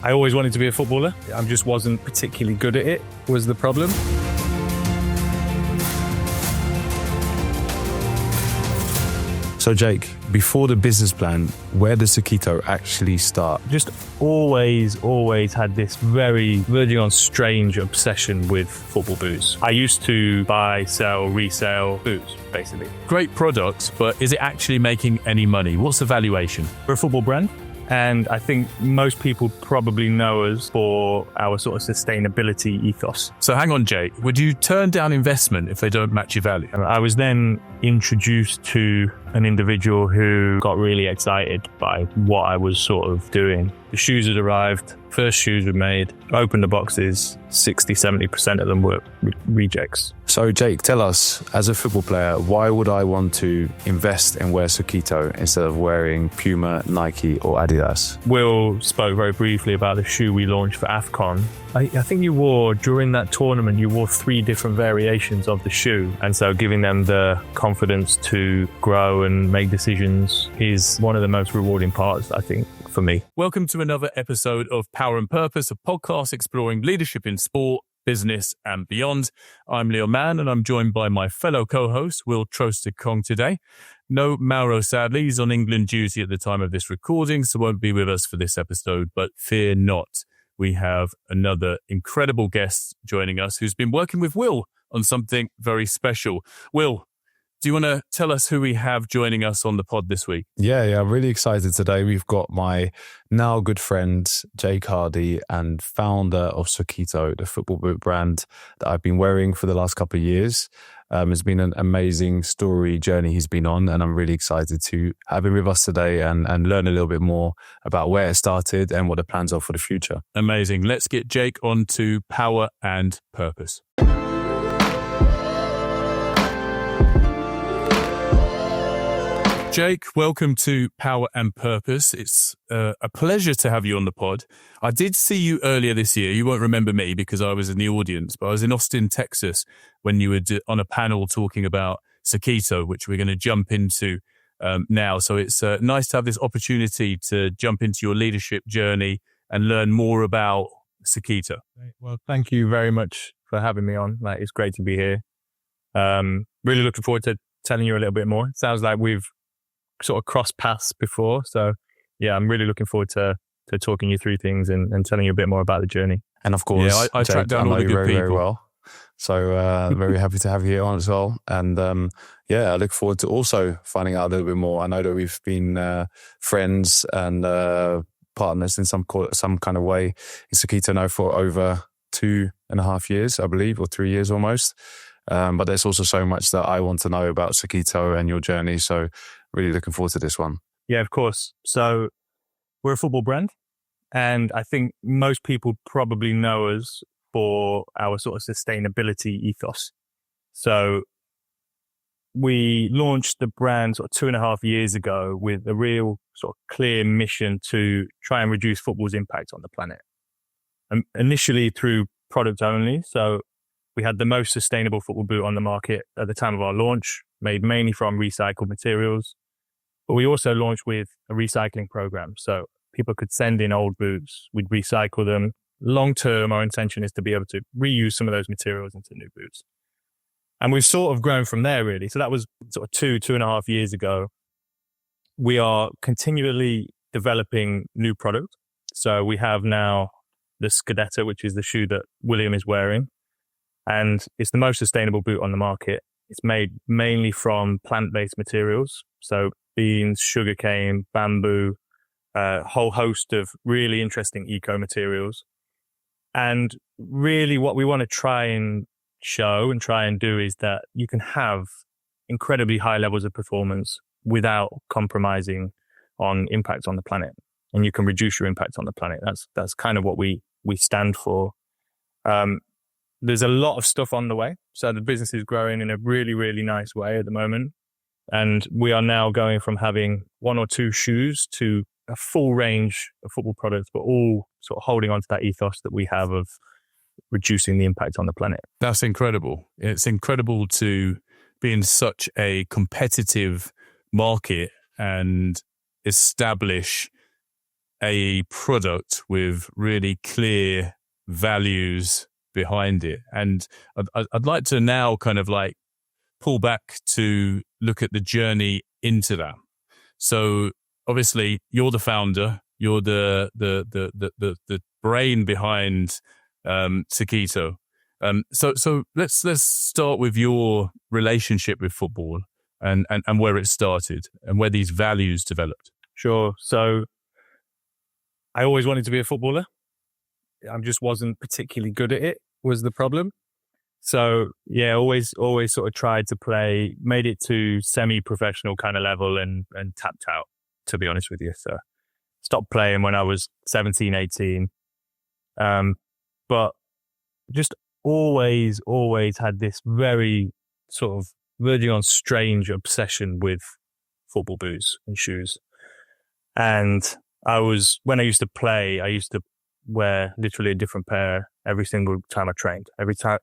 I always wanted to be a footballer. I just wasn't particularly good at it, was the problem. So Jake, before the business plan, where does Sokito actually start? Just always had this very verging on strange obsession with football boots. I used to buy, sell, resell boots, basically. Great product, but is it actually making any money? What's the valuation? We're a football brand. And I think most people probably know us for our sort of sustainability ethos. So hang on, Jake. Would you turn down investment if they don't match your value? I was then introduced to an individual who got really excited by what I was sort of doing. The shoes had arrived, first shoes were made, opened the boxes, 60-70% of them were rejects. So Jake, tell us, as a football player, why would I want to invest and wear Sokito instead of wearing Puma, Nike or Adidas? Will spoke very briefly about the shoe we launched for AFCON. I think you wore, during that tournament, you wore 3 different variations of the shoe. And so giving them the confidence to grow and make decisions is one of the most rewarding parts, I think, for me. Welcome to another episode of Power and Purpose, a podcast exploring leadership in sport, business and beyond. I'm Leo Mann and I'm joined by my fellow co-host, Will Trosted-Kong today. No Mauro, sadly, he's on England duty at the time of this recording, so won't be with us for this episode, but fear not. We have another incredible guest joining us who's been working with Will on something very special. Will, do you want to tell us who we have joining us on the pod this week? Yeah, I'm really excited today. We've got my now good friend, Jake Hardy, and founder of Sokito, the football boot brand that I've been wearing for the last couple of years. It's been an amazing journey he's been on, and I'm really excited to have him with us today and learn a little bit more about where it started and what the plans are for the future. Amazing. Let's get Jake on to Power and Purpose. Jake, welcome to Power and Purpose. It's a pleasure to have you on the pod. I did see you earlier this year. You won't remember me because I was in the audience, but I was in Austin, Texas, when you were on a panel talking about Sokito, which we're going to jump into now. So it's nice to have this opportunity to jump into your leadership journey and learn more about Sokito. Well, thank you very much for having me on. It's great to be here. Really looking forward to telling you a little bit more. It sounds like we've sort of crossed paths before. So yeah, I'm really looking forward to talking you through things and telling you a bit more about the journey. And of course, yeah, I tracked down all the good people. Very well. So very happy to have you here on as well. And I look forward to also finding out a little bit more. I know that we've been friends and partners in some kind of way in Sokito now for over 2.5 years, I believe, or 3 years almost. But there's also so much that I want to know about Sokito and your journey. So really looking forward to this one. Yeah, of course. So we're a football brand, and I think most people probably know us for our sort of sustainability ethos. So we launched the brand sort of 2.5 years ago with a real sort of clear mission to try and reduce football's impact on the planet. And initially through product only. So we had the most sustainable football boot on the market at the time of our launch, made mainly from recycled materials. But we also launched with a recycling program. So people could send in old boots, we'd recycle them. Long term, our intention is to be able to reuse some of those materials into new boots. And we've sort of grown from there, really. So that was sort of 2.5 years ago. We are continually developing new product. So we have now the Scudetto, which is the shoe that William is wearing. And it's the most sustainable boot on the market. It's made mainly from plant-based materials. So beans, sugarcane, bamboo, a whole host of really interesting eco materials. And really what we want to try and show and try and do is that you can have incredibly high levels of performance without compromising on impact on the planet. And you can reduce your impact on the planet. That's kind of what we stand for. There's a lot of stuff on the way. So the business is growing in a really, really nice way at the moment. And we are now going from having 1 or 2 shoes to a full range of football products, but all sort of holding on to that ethos that we have of reducing the impact on the planet. That's incredible. It's incredible to be in such a competitive market and establish a product with really clear values behind it. And I'd like to now kind of like pull back to look at the journey into that. So obviously you're the founder, you're the brain behind Sokito. So let's start with your relationship with football and where it started and where these values developed. Sure. So I always wanted to be a footballer. I just wasn't particularly good at it, was the problem. So yeah, always sort of tried to play, made it to semi-professional kind of level and tapped out, to be honest with you. So stopped playing when I was 17, 18. But just always had this very sort of verging on strange obsession with football boots and shoes. And when I used to play, I used to wear literally a different pair every single time I trained.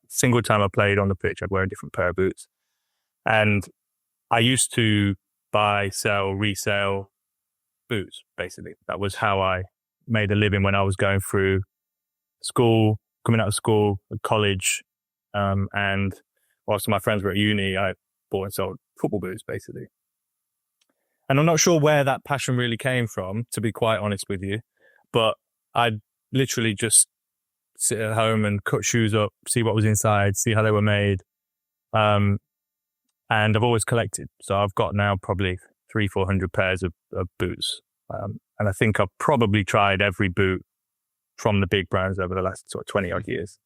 Single time I played on the pitch, I'd wear a different pair of boots. And I used to buy, sell, resell boots, basically. That was how I made a living when I was going through school, coming out of school, college, and whilst my friends were at uni, I bought and sold football boots, basically. And I'm not sure where that passion really came from, to be quite honest with you, but I'd literally just sit at home and cut shoes up, see what was inside, see how they were made. And I've always collected. So I've got now probably 300-400 pairs of boots. And I think I've probably tried every boot from the big brands over the last sort of 20 odd years.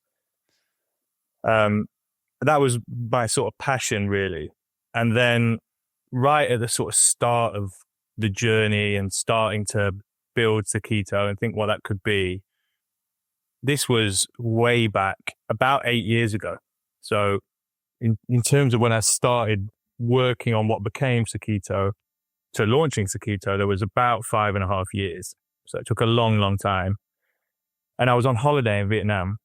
That was my sort of passion, really. And then right at the sort of start of the journey and starting to build Sokito and think what that could be, this was way back about 8 years ago. So in terms of when I started working on what became Sokito to launching Sokito, there was about 5.5 years. So it took a long time. And I was on holiday in Vietnam,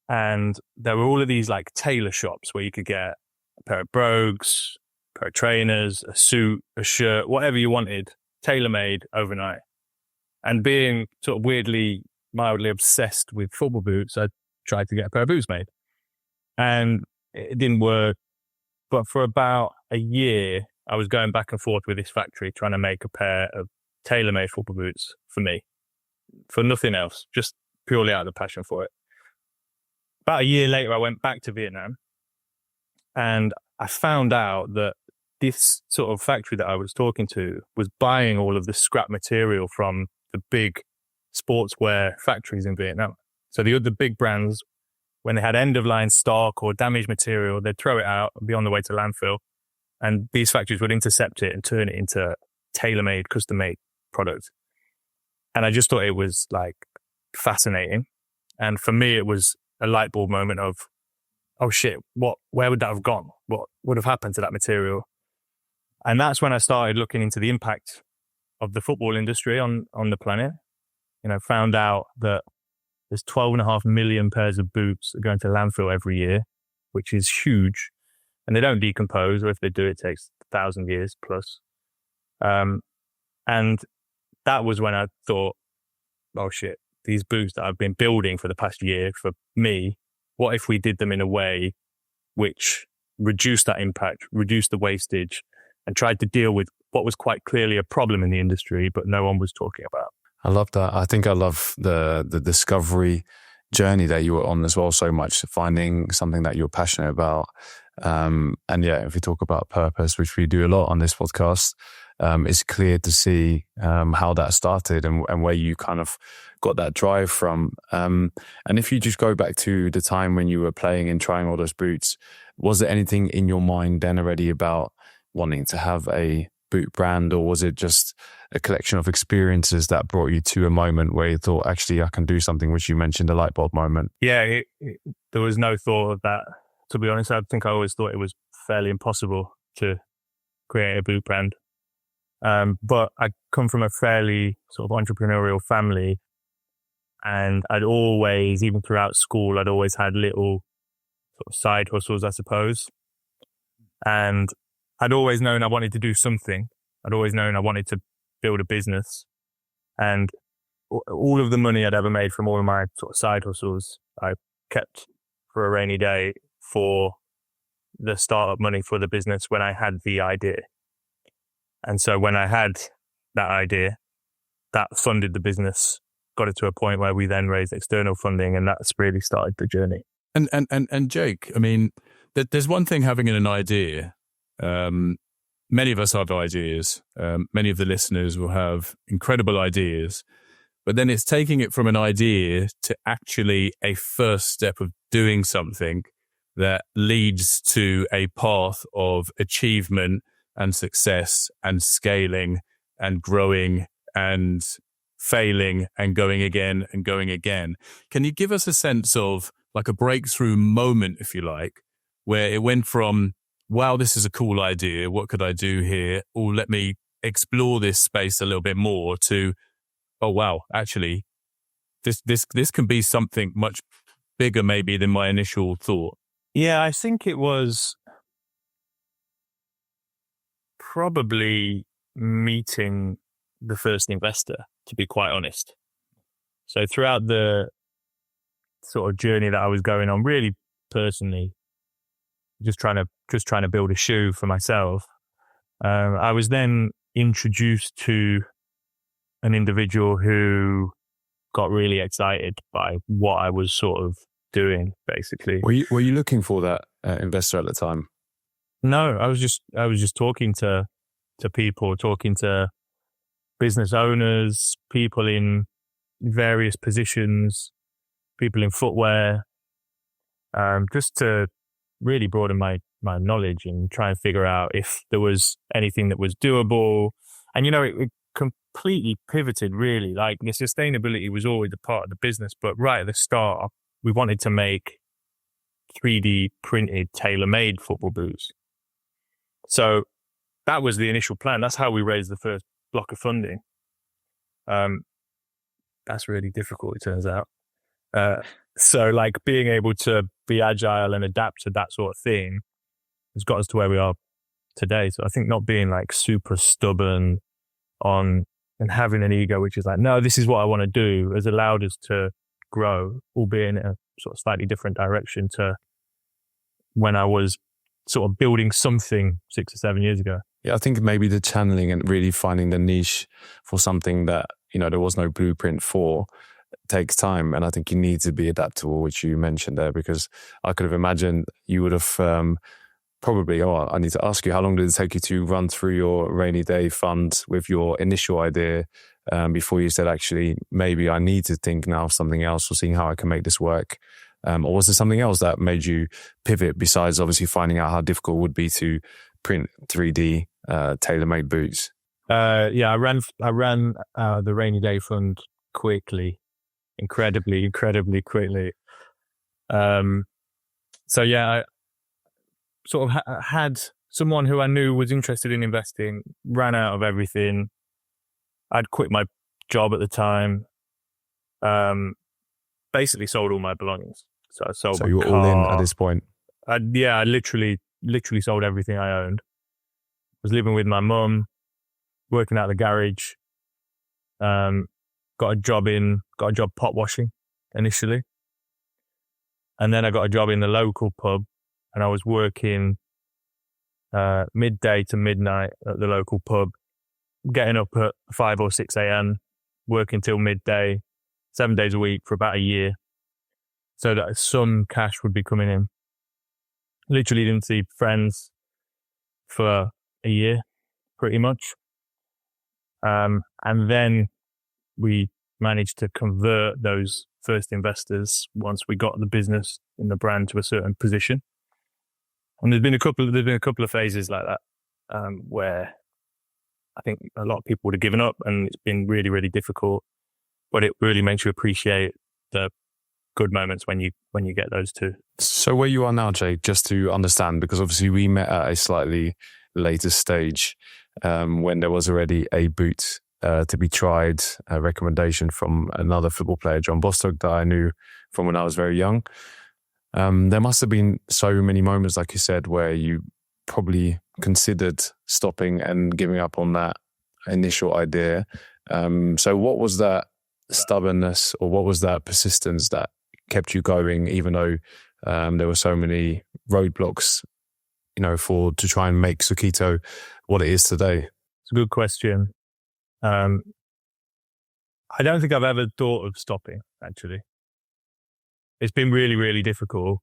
and there were all of these like tailor shops where you could get a pair of brogues, a pair of trainers, a suit, a shirt, whatever you wanted, tailor-made overnight. And being sort of weirdly, mildly obsessed with football boots, I tried to get a pair of boots made. And it didn't work. But for about a year, I was going back and forth with this factory trying to make a pair of tailor-made football boots for me, for nothing else, just purely out of the passion for it. About a year later, I went back to Vietnam, and I found out that this sort of factory that I was talking to was buying all of the scrap material from the big sportswear factories in Vietnam. So the other big brands, when they had end-of-line stock or damaged material, they'd throw it out and be on the way to landfill. And these factories would intercept it and turn it into tailor-made, custom-made products. And I just thought it was like fascinating. And for me, it was a light bulb moment of, oh shit, where would that have gone? What would have happened to that material? And that's when I started looking into the impact of the football industry on the planet. You know, found out that there's 12.5 million pairs of boots that go into landfill every year, which is huge. And they don't decompose, or if they do, it takes 1,000 years plus. And that was when I thought, oh shit, these boots that I've been building for the past year for me, what if we did them in a way which reduced that impact, reduced the wastage, and tried to deal with what was quite clearly a problem in the industry, but no one was talking about. I love that. I think I love the discovery journey that you were on as well so much, finding something that you're passionate about. And yeah, if we talk about purpose, which we do a lot on this podcast, it's clear to see how that started and where you kind of got that drive from. And if you just go back to the time when you were playing and trying all those boots, was there anything in your mind then already about wanting to have a boot brand, or was it just a collection of experiences that brought you to a moment where you thought, actually, I can do something, which you mentioned, a light bulb moment? Yeah, there was no thought of that. To be honest, I think I always thought it was fairly impossible to create a boot brand. But I come from a fairly sort of entrepreneurial family, and I'd always, even throughout school, I'd always had little sort of side hustles, I suppose. And I'd always known I wanted to do something. I'd always known I wanted to build a business. And all of the money I'd ever made from all of my sort of side hustles, I kept for a rainy day for the startup money for the business when I had the idea. And so when I had that idea, that funded the business, got it to a point where we then raised external funding, and that's really started the journey. And Jake, I mean, there's one thing having an idea. Many of us have ideas. Many of the listeners will have incredible ideas, but then it's taking it from an idea to actually a first step of doing something that leads to a path of achievement and success and scaling and growing and failing and going again and going again. Can you give us a sense of like a breakthrough moment, if you like, where it went from, wow, this is a cool idea, what could I do here? Or let me explore this space a little bit more, to, oh, wow, actually, this can be something much bigger maybe than my initial thought. Yeah, I think it was probably meeting the first investor, to be quite honest. So throughout the sort of journey that I was going on, really personally, just trying to build a shoe for myself, I was then introduced to an individual who got really excited by what I was sort of doing, basically. Were you looking for that investor at the time? No, I was just talking to people, talking to business owners, people in various positions, people in footwear, just to really broaden my knowledge and try and figure out if there was anything that was doable. And, you know, it completely pivoted, really. Like, the sustainability was always a part of the business, but right at the start, we wanted to make 3D printed, tailor-made football boots. So that was the initial plan. That's how we raised the first block of funding. That's really difficult, it turns out. So like being able to be agile and adapt to that sort of thing has got us to where we are today. So I think not being like super stubborn on and having an ego, which is like, no, this is what I want to do, has allowed us to grow, albeit in a sort of slightly different direction to when I was sort of building something 6 or 7 years ago. Yeah, I think maybe the channeling and really finding the niche for something that, you know, there was no blueprint for takes time. And I think you need to be adaptable, which you mentioned there, because I could have imagined you would have probably, I need to ask you, how long did it take you to run through your rainy day fund with your initial idea before you said, actually, maybe I need to think now of something else or seeing how I can make this work? Or was there something else that made you pivot besides obviously finding out how difficult it would be to print 3D tailor-made boots? Yeah, I ran the rainy day fund quickly, incredibly quickly. So yeah, I sort of had someone who I knew was interested in investing, ran out of everything. I'd quit my job at the time. Basically sold all my belongings. So I sold. So you were all in at this point. I literally sold everything I owned. Was living with my mum, working out of the garage. Got a job pot washing initially, and then I got a job in the local pub, and I was working midday to midnight at the local pub, getting up at 5 or 6 a.m, working till midday, 7 days a week for about a year, so that some cash would be coming in. Literally didn't see friends for a year, pretty much. And then we managed to convert those first investors once we got the business and the brand to a certain position. And there's been a couple of phases like that, where I think a lot of people would have given up, and it's been really, really difficult. But it really makes you appreciate the good moments when you get those two. So where you are now, Jake, just to understand, because obviously we met at a slightly later stage when there was already a boot to be tried, a recommendation from another football player, John Bostock, that I knew from when I was very young. There must have been so many moments, like you said, where you probably considered stopping and giving up on that initial idea. So what was that stubbornness or what was that persistence that kept you going, even though there were so many roadblocks, to try and make Sokito what it is today? It's a good question. I don't think I've ever thought of stopping, actually. It's been really, really difficult.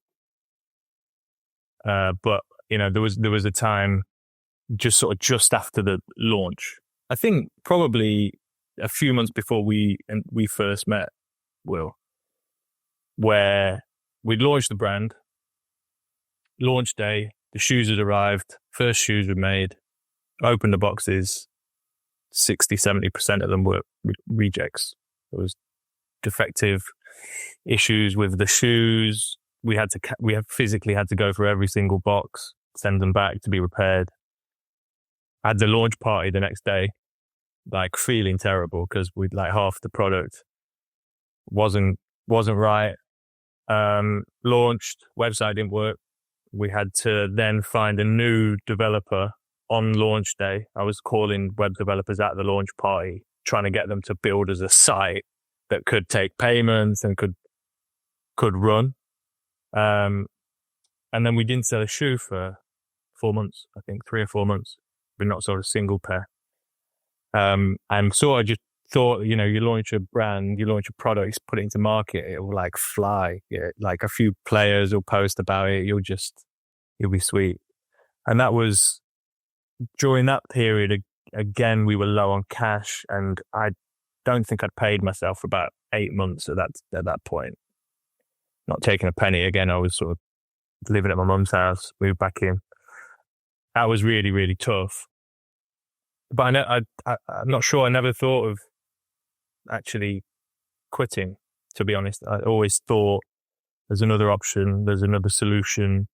But, there was a time just after the launch. I think probably a few months before we first met, Will, where we launched the brand, launch day, the shoes had arrived, first shoes were made, opened the boxes, 60-70% of them were rejects. There was defective issues with the shoes. We physically had to go through every single box, send them back to be repaired. I had the launch party the next day, feeling terrible because half the product wasn't right. Launched, website didn't work. We had to then find a new developer on launch day. I was calling web developers at the launch party, trying to get them to build us a site that could take payments and could run. And then we didn't sell a shoe for 4 months, I think 3 or 4 months. We've not sold a single pair. And so I just thought, you launch a brand, you launch a product, put it into market, it will fly. Yeah, a few players will post about it. You'll be sweet. And that was during that period. Again, we were low on cash, and I don't think I'd paid myself for about 8 months at that point. Not taking a penny. Again, I was sort of living at my mum's house, moved back in. That was really, really tough. But I'm not sure. I never thought of actually quitting, to be honest. I always thought there's another option, there's another solution.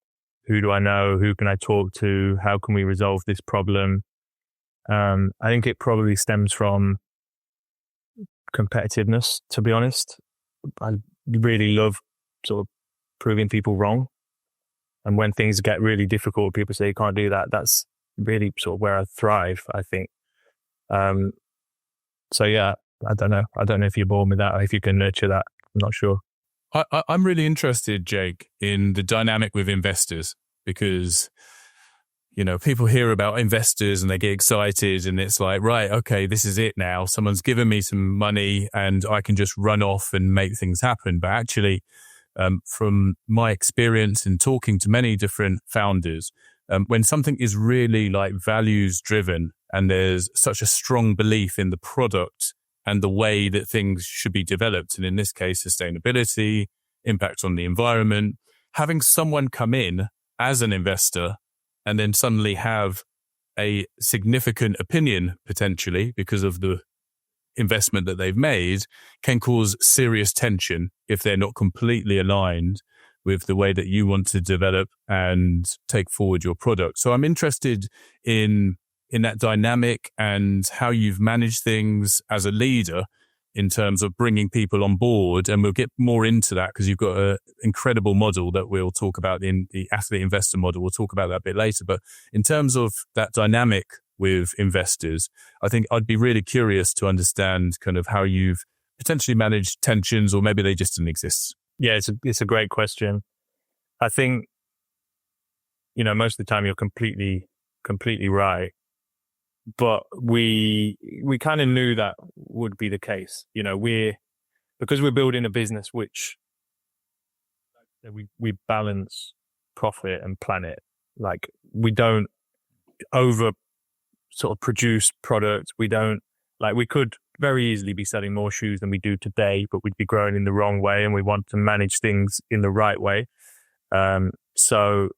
Who do I know? Who can I talk to? How can we resolve this problem? I think it probably stems from competitiveness, to be honest. I really love sort of proving people wrong. And when things get really difficult, people say you can't do that. That's really sort of where I thrive, I think. So yeah, I don't know. I don't know if you're born with that or if you can nurture that. I'm not sure. I'm really interested, Jake, in the dynamic with investors because, people hear about investors and they get excited and it's like, right, okay, this is it now. Someone's given me some money and I can just run off and make things happen. But actually, from my experience in talking to many different founders, when something is really values driven and there's such a strong belief in the product and the way that things should be developed, and in this case, sustainability, impact on the environment, having someone come in as an investor and then suddenly have a significant opinion potentially because of the investment that they've made can cause serious tension if they're not completely aligned with the way that you want to develop and take forward your product. So I'm interested in that dynamic and how you've managed things as a leader in terms of bringing people on board. And we'll get more into that because you've got an incredible model that we'll talk about in the athlete investor model. We'll talk about that a bit later. But in terms of that dynamic with investors, I think I'd be really curious to understand kind of how you've potentially managed tensions, or maybe they just didn't exist. Yeah, it's a great question. I think, most of the time you're completely right. But we kind of knew that would be the case. Because we're building a business which we balance profit and planet. We don't over sort of produce product. We don't we could very easily be selling more shoes than we do today, but we'd be growing in the wrong way, and we want to manage things in the right way. So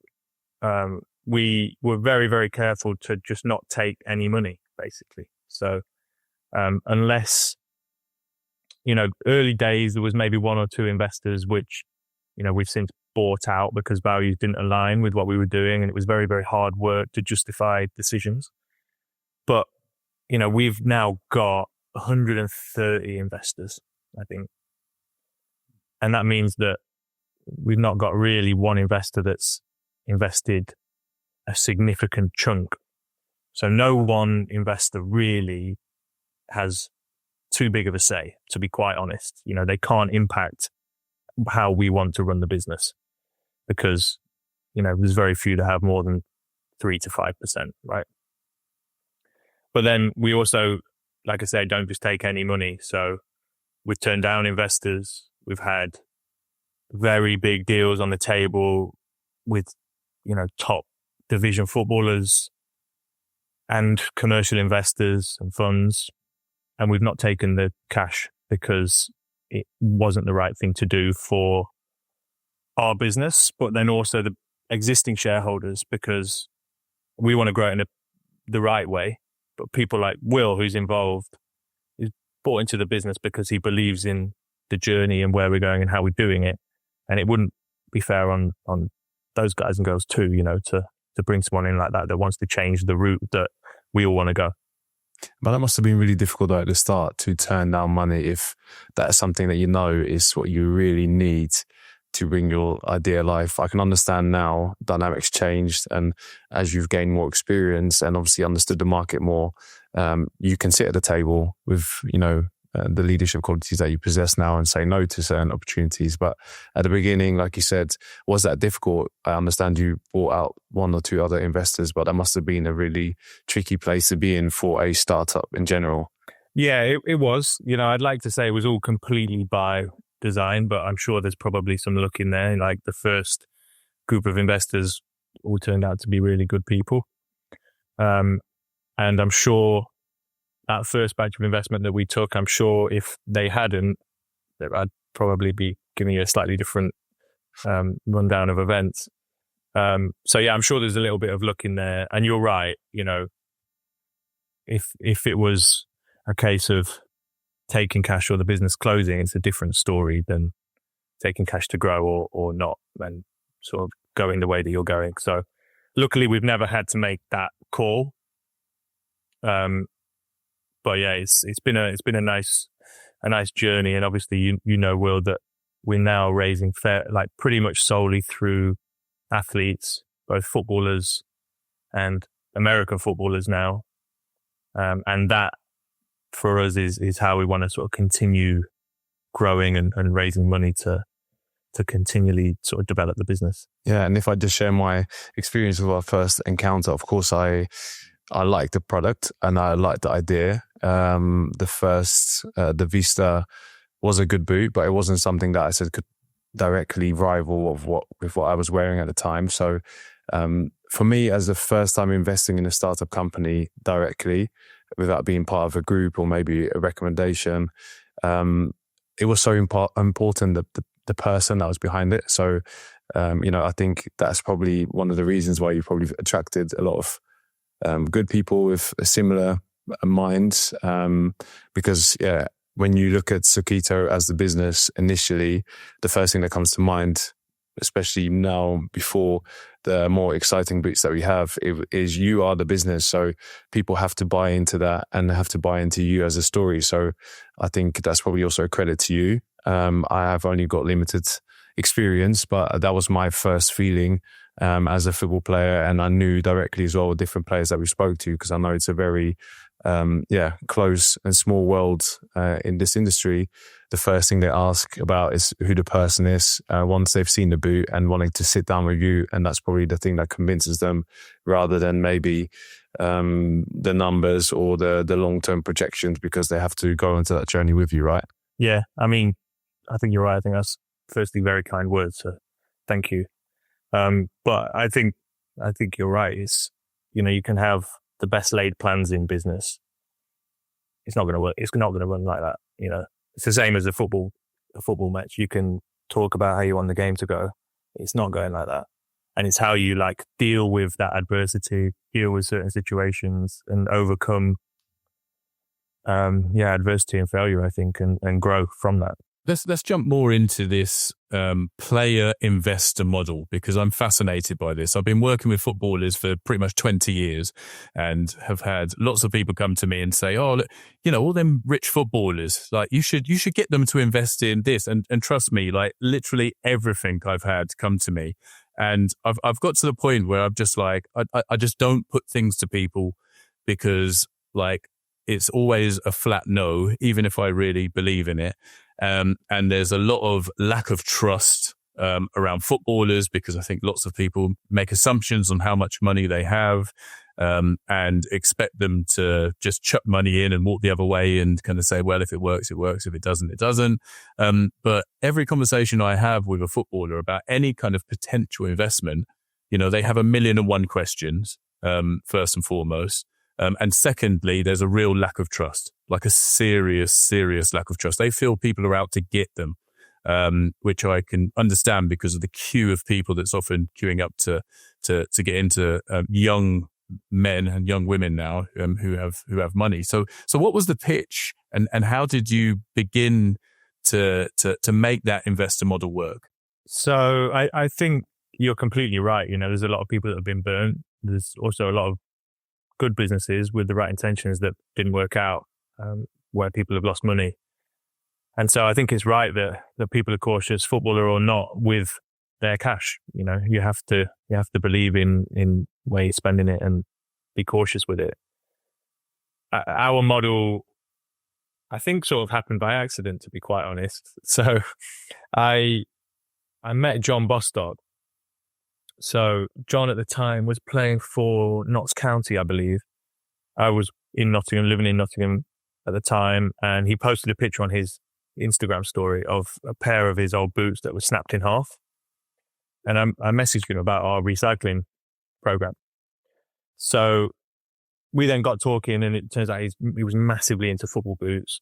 we were very, very careful to just not take any money, basically. So unless, early days, there was maybe 1 or 2 investors, which, we've since bought out because values didn't align with what we were doing. And it was very, very hard work to justify decisions. But, we've now got 130 investors, I think. And that means that we've not got really one investor that's invested a significant chunk. So no one investor really has too big of a say, to be quite honest. You know, they can't impact how we want to run the business because, you know, there's very few that have more than 3 to 5%, right? But then we also, like I say, don't just take any money. So we've turned down investors. We've had very big deals on the table with, you know, top division footballers and commercial investors and funds. And we've not taken the cash because it wasn't the right thing to do for our business, but then also the existing shareholders, because we want to grow it in the right way. But people like Will, who's involved, is bought into the business because he believes in the journey and where we're going and how we're doing it. And it wouldn't be fair on those guys and girls too, you know, to bring someone in like that wants to change the route that we all want to go. But that must have been really difficult though at the start to turn down money if that's something that you know is what you really need to bring your idea life. I can understand now dynamics changed, and as you've gained more experience and obviously understood the market more, you can sit at the table with, you know, the leadership qualities that you possess now and say no to certain opportunities. But at the beginning, like you said, was that difficult? I understand you brought out 1 or 2 other investors, but that must have been a really tricky place to be in for a startup in general. Yeah, it was. You know, I'd like to say it was all completely by design, but I'm sure there's probably some luck in there. Like the first group of investors all turned out to be really good people. And I'm sure that first batch of investment that we took, I'm sure if they hadn't, I'd probably be giving you a slightly different rundown of events. So yeah, I'm sure there's a little bit of luck in there. And you're right, you know, if it was a case of taking cash or the business closing, it's a different story than taking cash to grow or not, and sort of going the way that you're going. So luckily we've never had to make that call. But yeah, it's been a nice journey, and obviously you know, Will, that we're now raising pretty much solely through athletes, both footballers and American footballers now, and that for us is how we want to sort of continue growing and raising money to continually sort of develop the business. Yeah, and if I just share my experience with our first encounter, of course I liked the product and I liked the idea. The Vista was a good boot, but it wasn't something that I said could directly rival with what I was wearing at the time. So for me, as the first time investing in a startup company directly, without being part of a group or maybe a recommendation, it was so important that the person that was behind it. So you know, I think that's probably one of the reasons why you probably attracted a lot of good people with a similar mind, because yeah, when you look at Sokito as the business initially, the first thing that comes to mind, especially now before the more exciting bits that we have, is you are the business. So people have to buy into that and have to buy into you as a story. So I think that's probably also a credit to you. I have only got limited experience, but that was my first feeling as a football player. And I knew directly as well different players that we spoke to, because I know it's a very close and small world in this industry. The first thing they ask about is who the person is once they've seen the boot and wanting to sit down with you. And that's probably the thing that convinces them, rather than maybe the numbers or the long-term projections, because they have to go into that journey with you, right? Yeah, I mean, I think you're right. I think that's firstly very kind words, so thank you. But I think you're right. It's, you know, you can have the best laid plans in business. It's not going to work. It's not going to run like that. You know, it's the same as a football match. You can talk about how you want the game to go. It's not going like that. And it's how you like deal with that adversity, deal with certain situations and overcome, adversity and failure, I think, and grow from that. Let's jump more into this player investor model, because I'm fascinated by this. I've been working with footballers for pretty much 20 years and have had lots of people come to me and say, oh, look, you know, all them rich footballers, like you should get them to invest in this. And trust me, like literally everything I've had come to me. And I've got to the point where I'm just like, I just don't put things to people, because like it's always a flat no, even if I really believe in it. And there's a lot of lack of trust around footballers, because I think lots of people make assumptions on how much money they have and expect them to just chuck money in and walk the other way and kind of say, well, if it works, it works. If it doesn't, it doesn't. But every conversation I have with a footballer about any kind of potential investment, they have 1,000,001 questions, first and foremost. And secondly, there's a real lack of trust, like a serious lack of trust. They feel people are out to get them, which I can understand because of the queue of people that's often queuing up to get into young men and young women now who have money. So what was the pitch, and how did you begin to make that investor model work? So I think you're completely right. There's a lot of people that have been burnt. There's also a lot of good businesses with the right intentions that didn't work out, where people have lost money. And so I think it's right that people are cautious, footballer or not, with their cash. You have to believe in where you're spending it and be cautious with it. Our model, I think, sort of happened by accident, to be quite honest. So I met John Bostock. So John at the time was playing for Notts County, I believe. I was in Nottingham, living in Nottingham at the time, and he posted a picture on his Instagram story of a pair of his old boots that were snapped in half. And I messaged him about our recycling program. So we then got talking, and it turns out he was massively into football boots.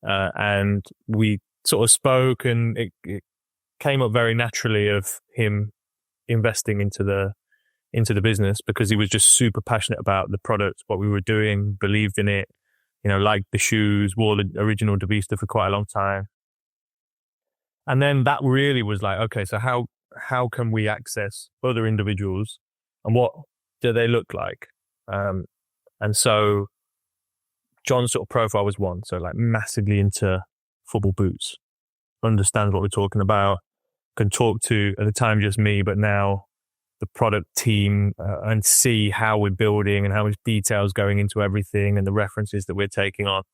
And we sort of spoke, and it came up very naturally of him investing into the business, because he was just super passionate about the product, what we were doing, believed in it, liked the shoes, wore the original Defects for quite a long time. And then that really was like, okay, so how can we access other individuals, and what do they look like? And so John's sort of profile was one, so like massively into football boots, understands what we're talking about, can talk to, at the time, just me, but now the product team, and see how we're building and how much details going into everything and the references that we're taking on.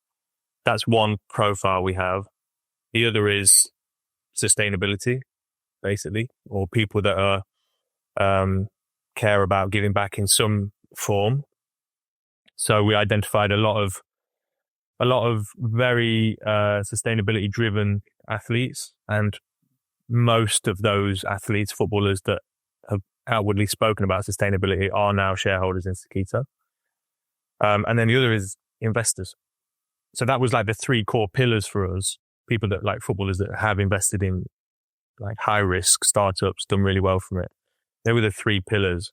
That's one profile we have. The other is sustainability, basically, or people that are care about giving back in some form. So we identified a lot of very sustainability driven athletes, and most of those athletes, footballers that have outwardly spoken about sustainability, are now shareholders in Sokito. And then the other is investors. So that was like the three core pillars for us, people that like footballers that have invested in like high risk startups, done really well from it. They were the three pillars.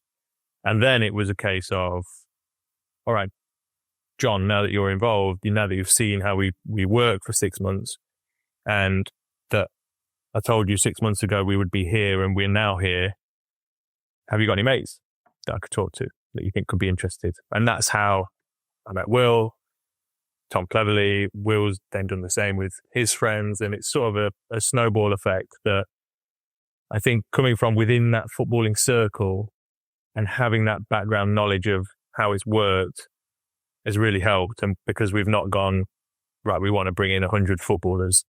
And then it was a case of, all right, John, now that you're involved, now that you've seen how we work for 6 months, and that I told you 6 months ago we would be here and we're now here, have you got any mates that I could talk to that you think could be interested? And that's how I met Will, Tom Cleverley. Will's then done the same with his friends, and it's sort of a snowball effect that I think, coming from within that footballing circle and having that background knowledge of how it's worked, has really helped. And because we've not gone, right, we want to bring in 100 footballers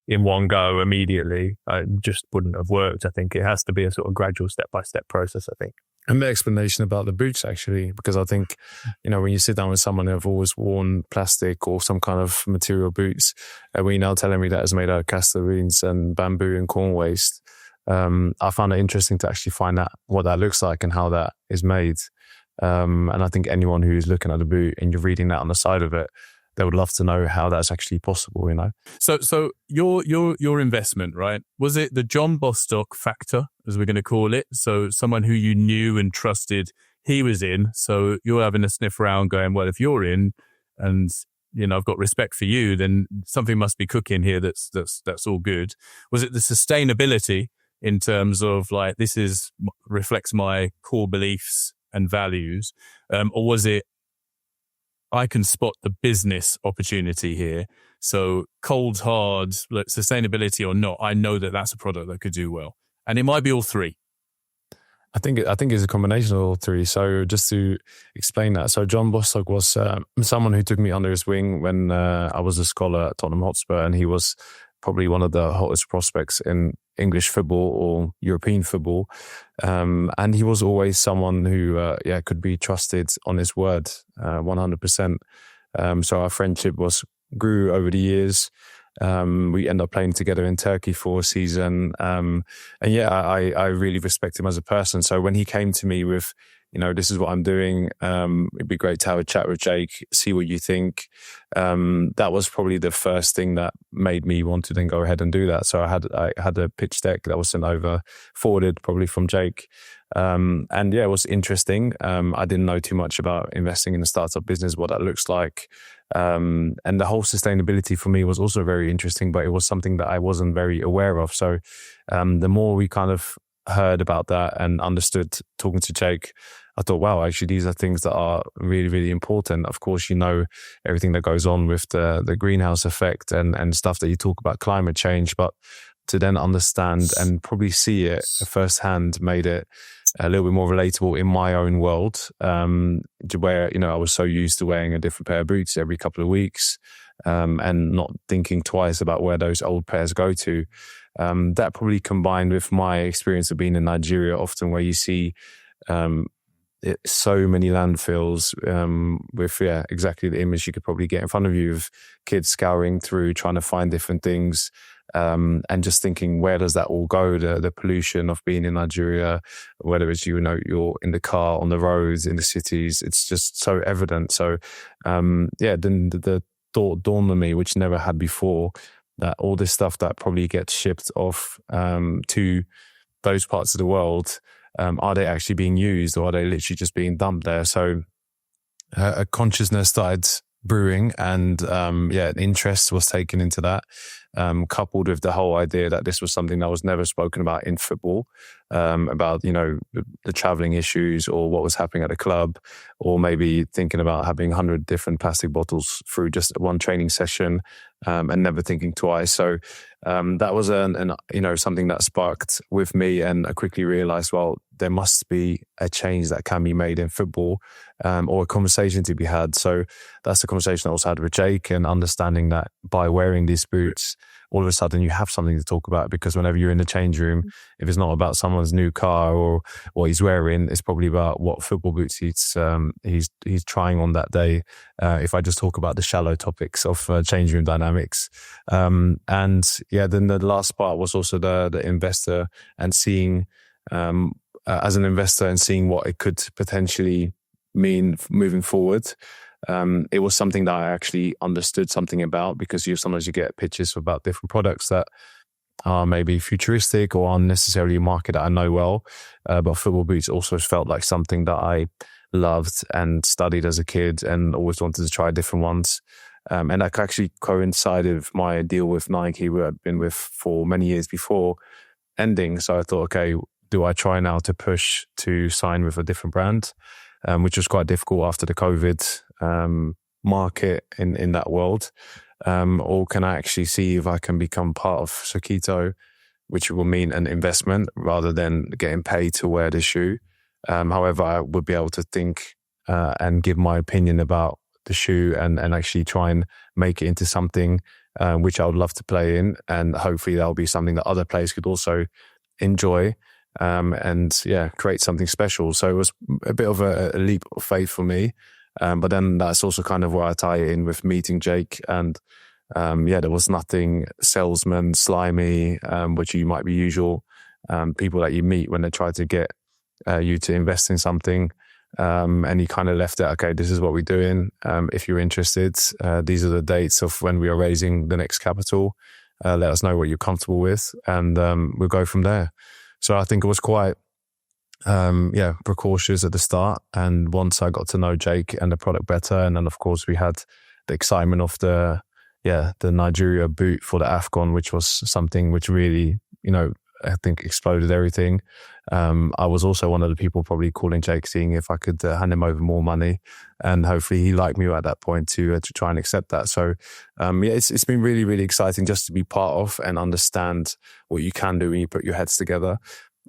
in one go immediately, it just wouldn't have worked. I think it has to be a sort of gradual step-by-step process, I think. And the explanation about the boots, actually, because I think, when you sit down with someone who've always worn plastic or some kind of material boots, and when you're now telling me that it's made out of castor beans and bamboo and corn waste, I found it interesting to actually find out what that looks like and how that is made. And I think anyone who's looking at the boot and you're reading that on the side of it, they would love to know how that's actually possible, So your investment, right? Was it the John Bostock factor, as we're going to call it? So someone who you knew and trusted, he was in. So you're having a sniff around going, well, if you're in and, I've got respect for you, then something must be cooking here that's all good. Was it the sustainability in terms of like, this reflects my core beliefs and values? Or was it, I can spot the business opportunity here. So cold, hard, sustainability or not, I know that that's a product that could do well. And it might be all three. I think it's a combination of all three. So just to explain that, so John Bostock was someone who took me under his wing when I was a scholar at Tottenham Hotspur, and he was probably one of the hottest prospects in English football or European football. And he was always someone who could be trusted on his word 100%. So our friendship grew over the years. We ended up playing together in Turkey for a season. I really respect him as a person. So when he came to me with, this is what I'm doing, it'd be great to have a chat with Jake, see what you think. That was probably the first thing that made me want to then go ahead and do that. So I had a pitch deck that was sent over, forwarded probably from Jake. It was interesting. I didn't know too much about investing in a startup business, what that looks like. And the whole sustainability for me was also very interesting, but it was something that I wasn't very aware of. So the more we kind of heard about that and understood talking to Jake, I thought, wow, actually, these are things that are really, really important. Of course, everything that goes on with the greenhouse effect and stuff that you talk about, climate change, but to then understand and probably see it firsthand made it a little bit more relatable in my own world, where, I was so used to wearing a different pair of boots every couple of weeks, and not thinking twice about where those old pairs go to. That probably combined with my experience of being in Nigeria, often where you see so many landfills with exactly the image you could probably get in front of you of kids scouring through, trying to find different things, and just thinking, where does that all go? The pollution of being in Nigeria, whether it's you're in the car, on the roads, in the cities, it's just so evident. So then the thought dawned on me, which never had before, that all this stuff that probably gets shipped off to those parts of the world, are they actually being used, or are they literally just being dumped there? So a consciousness started brewing, and interest was taken into that, coupled with the whole idea that this was something that was never spoken about in football, about the traveling issues or what was happening at the club, or maybe thinking about having 100 different plastic bottles through just one training session, and never thinking twice. So that was something that sparked with me, and I quickly realized, well, there must be a change that can be made in football, or a conversation to be had. So that's the conversation I also had with Jake, and understanding that by wearing these boots, all of a sudden you have something to talk about, because whenever you're in the change room, if it's not about someone's new car or what he's wearing, it's probably about what football boots he's trying on that day. If I just talk about the shallow topics of change room dynamics, then the last part was also the investor, and seeing as an investor and seeing what it could potentially mean moving forward. It was something that I actually understood something about, because sometimes you get pitches about different products that are maybe futuristic or aren't necessarily a market that I know well. But football boots also felt like something that I loved and studied as a kid, and always wanted to try different ones. And that actually coincided with my deal with Nike, who I'd been with for many years before ending. So I thought, okay, do I try now to push to sign with a different brand? Which was quite difficult after the COVID market in that world. Or can I actually see if I can become part of Sokito, which will mean an investment rather than getting paid to wear the shoe. However, I would be able to think and give my opinion about the shoe, and actually try and make it into something which I would love to play in. And hopefully that'll be something that other players could also enjoy. Create something special. So it was a bit of a leap of faith for me. But then that's also kind of where I tie it in with meeting Jake. And there was nothing salesman, slimy, which you might be usual people that you meet when they try to get you to invest in something. And he kind of left it, okay, this is what we're doing. If you're interested, these are the dates of when we are raising the next capital. Let us know what you're comfortable with, and we'll go from there. So I think it was quite, precautious at the start. And once I got to know Jake and the product better, and then of course we had the excitement of the Nigeria boot for the AFCON, which was something which really, I think exploded everything. I was also one of the people probably calling Jake, seeing if I could hand him over more money, and hopefully he liked me at that point to try and accept that. So it's been really, really exciting just to be part of and understand what you can do when you put your heads together.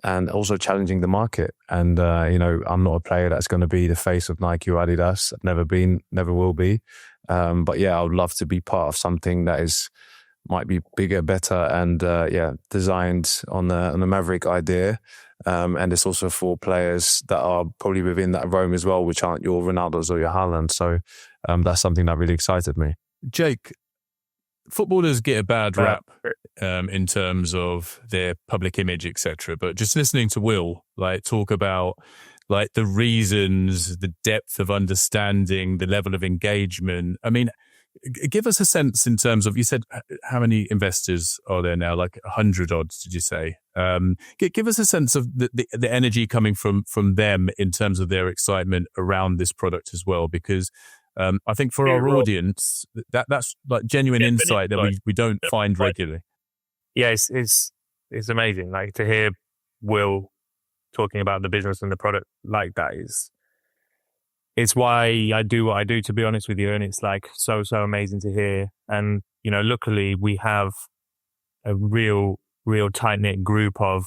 and also challenging the market. And, I'm not a player that's going to be the face of Nike or Adidas. I've never been, never will be. But yeah, I would love to be part of something that might be bigger, better, and designed on the Maverick idea. And it's also for players that are probably within that realm as well, which aren't your Ronaldos or your Haaland. So that's something that really excited me. Jake, footballers get a bad rap in terms of their public image, etc. But just listening to Will talk about the reasons, the depth of understanding, the level of engagement. I mean, give us a sense in terms of, you said, how many investors are there now? 100 odds, did you say? Give us a sense of the energy coming from them in terms of their excitement around this product as well, because I think for our audience, that's genuine insight that we don't find regularly. Yeah, it's amazing. To hear Will talking about the business and the product like that it's why I do what I do, to be honest with you. And it's so amazing to hear. And, luckily we have a real tight-knit group of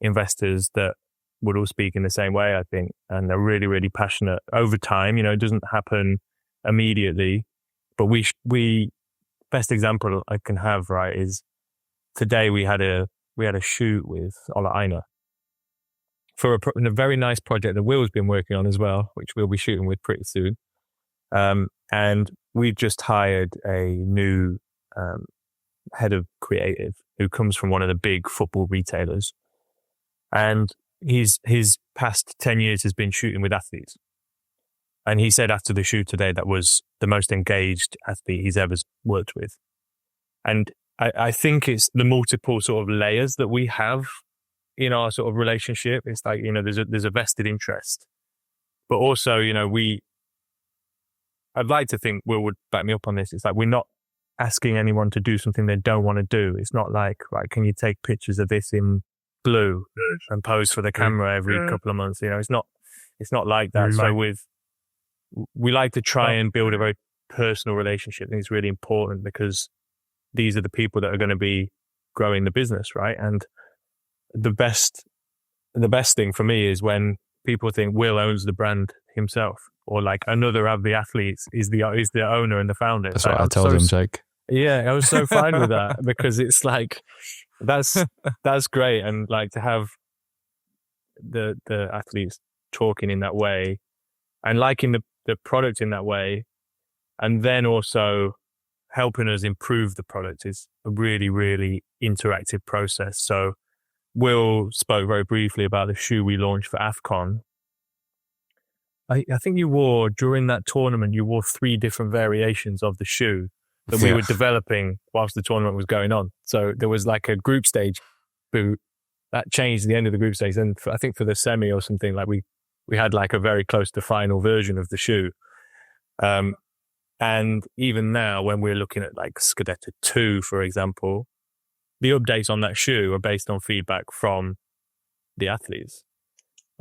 investors that would all speak in the same way, I think. And they're really, really passionate over time. It doesn't happen immediately, but we best example I can have, right, is today we had a shoot with Ola Aina for a very nice project that Will's been working on as well, which we'll be shooting with pretty soon. And we've just hired a new head of creative who comes from one of the big football retailers. And his past 10 years has been shooting with athletes. And he said after the shoot today, that was the most engaged athlete he's ever worked with. And I think it's the multiple sort of layers that we have in our sort of relationship. It's there's a vested interest, but also, I'd like to think Will would back me up on this. It's we're not asking anyone to do something they don't want to do. It's not right, can you take pictures of this in blue and pose for the camera every couple of months? It's not like that. So we like to try and build a very personal relationship. I think it's really important because these are the people that are going to be growing the business, right? And the best thing for me is when people think Will owns the brand himself, or another of the athletes is the owner and the founder. That's what I told him, Jake. Yeah, I was so fine with that because it's that's great, and to have the athletes talking in that way and liking the product in that way, and then also helping us improve the product is a really, really interactive process. So Will spoke very briefly about the shoe we launched for AFCON. I think during that tournament, you wore 3 different variations of the shoe that we were developing whilst the tournament was going on. So there was a group stage boot that changed at the end of the group stage. And I think for the semi or something, we had a very close to final version of the shoe. And even now, when we're looking at Scudetto 2, for example, the updates on that shoe are based on feedback from the athletes.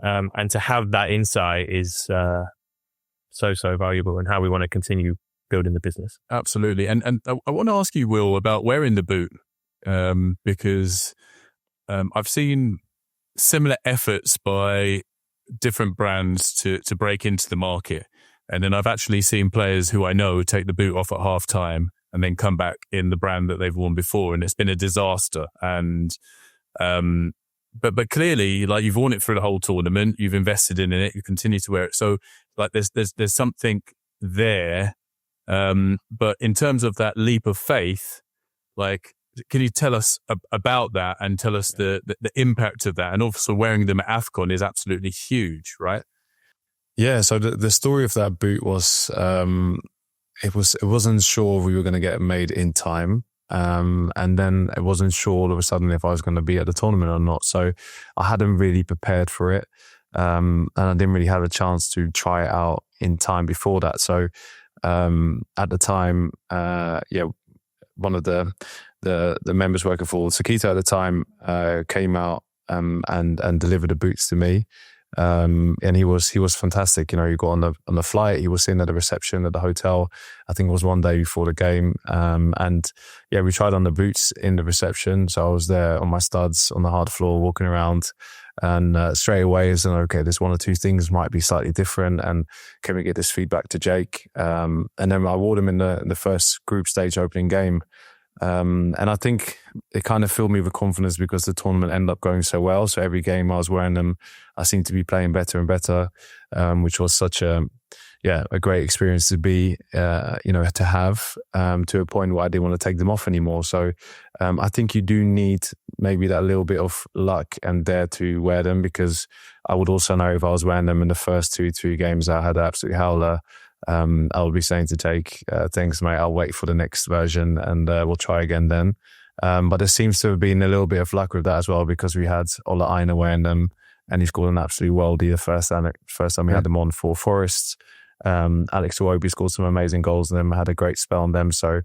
And to have that insight is so valuable, and how we want to continue building the business. Absolutely. And I want to ask you, Will, about wearing the boot, because I've seen similar efforts by different brands to break into the market. And then I've actually seen players who I know take the boot off at half time and then come back in the brand that they've worn before. And it's been a disaster. And, but clearly, you've worn it for the whole tournament, you've invested in it, you continue to wear it. So there's something there. But in terms of that leap of faith, can you tell us about that and tell us the impact of that? And also wearing them at AFCON is absolutely huge, right? Yeah, so the story of that boot was, it wasn't sure we were going to get it made in time. And then it wasn't sure all of a sudden if I was going to be at the tournament or not. So I hadn't really prepared for it. And I didn't really have a chance to try it out in time before that. So at the time, one of the members working for Sokito at the time came out and delivered the boots to me. And he was fantastic. He got on the flight. He was in at the reception at the hotel. I think it was one day before the game. And yeah, we tried on the boots in the reception. So I was there on my studs on the hard floor, walking around. And straight away, is okay, there's one or two things might be slightly different, and can we get this feedback to Jake? And then I wore them in the first group stage opening game, and I think it kind of filled me with confidence because the tournament ended up going so well. So every game I was wearing them, I seemed to be playing better and better, which was such a great experience to be, to have, to a point where I didn't want to take them off anymore. So I think you do need maybe that little bit of luck and dare to wear them, because I would also know if I was wearing them in the first 2-3 games, I had an absolute howler. I would be saying to Jake, thanks, mate, I'll wait for the next version and we'll try again then. But there seems to have been a little bit of luck with that as well, because we had Ola Aina wearing them and he scored an absolute worldie the first time we had them on for Forest. Alex Iwobi scored some amazing goals in them, had a great spell on them. So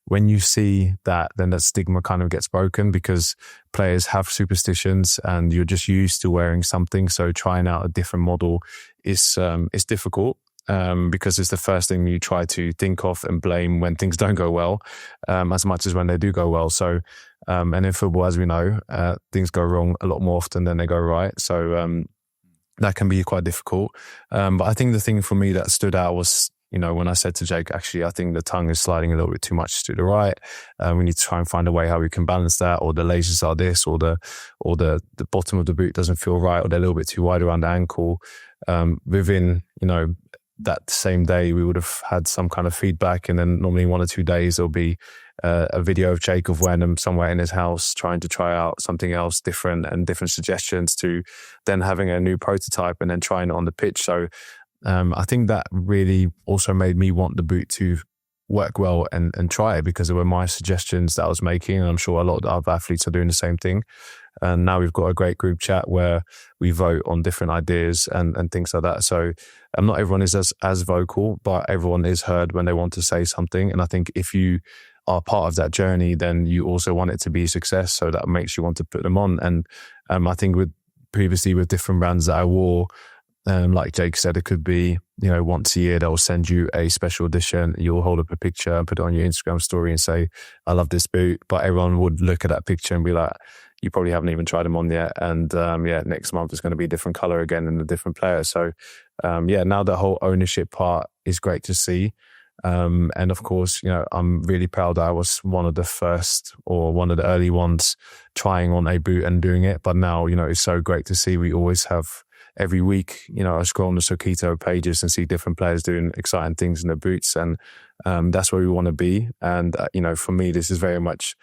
when you see that, then that stigma kind of gets broken, because players have superstitions and you're just used to wearing something. So trying out a different model is difficult, because it's the first thing you try to think of and blame when things don't go well, as much as when they do go well. So, and in football, as we know, things go wrong a lot more often than they go right. So, that can be quite difficult. But I think the thing for me that stood out was, when I said to Jake, actually, I think the tongue is sliding a little bit too much to the right. We need to try and find a way how we can balance that, or the laces are this, or the bottom of the boot doesn't feel right, or they're a little bit too wide around the ankle. Within, that same day, we would have had some kind of feedback. And then normally 1 or 2 days, there'll be a video of Jacob wearing them somewhere in his house, trying to try out something else different and different suggestions, to then having a new prototype and then trying it on the pitch. So I think that really also made me want the boot to work well and try it, because there were my suggestions that I was making. And I'm sure a lot of other athletes are doing the same thing. And now we've got a great group chat where we vote on different ideas and things like that. So not everyone is as vocal, but everyone is heard when they want to say something. And I think if you are part of that journey, then you also want it to be a success. So that makes you want to put them on. And I think previously with different brands that I wore, like Jake said, it could be, once a year they'll send you a special edition. You'll hold up a picture and put it on your Instagram story and say, I love this boot. But everyone would look at that picture and be like, you probably haven't even tried them on yet. And next month is going to be a different color again and a different player. So now the whole ownership part is great to see. And of course, I'm really proud that I was one of the first, or one of the early ones, trying on a boot and doing it. But now, it's so great to see. We always have, every week, I scroll on the Sokito pages and see different players doing exciting things in their boots. And that's where we want to be. And, for me, this is very much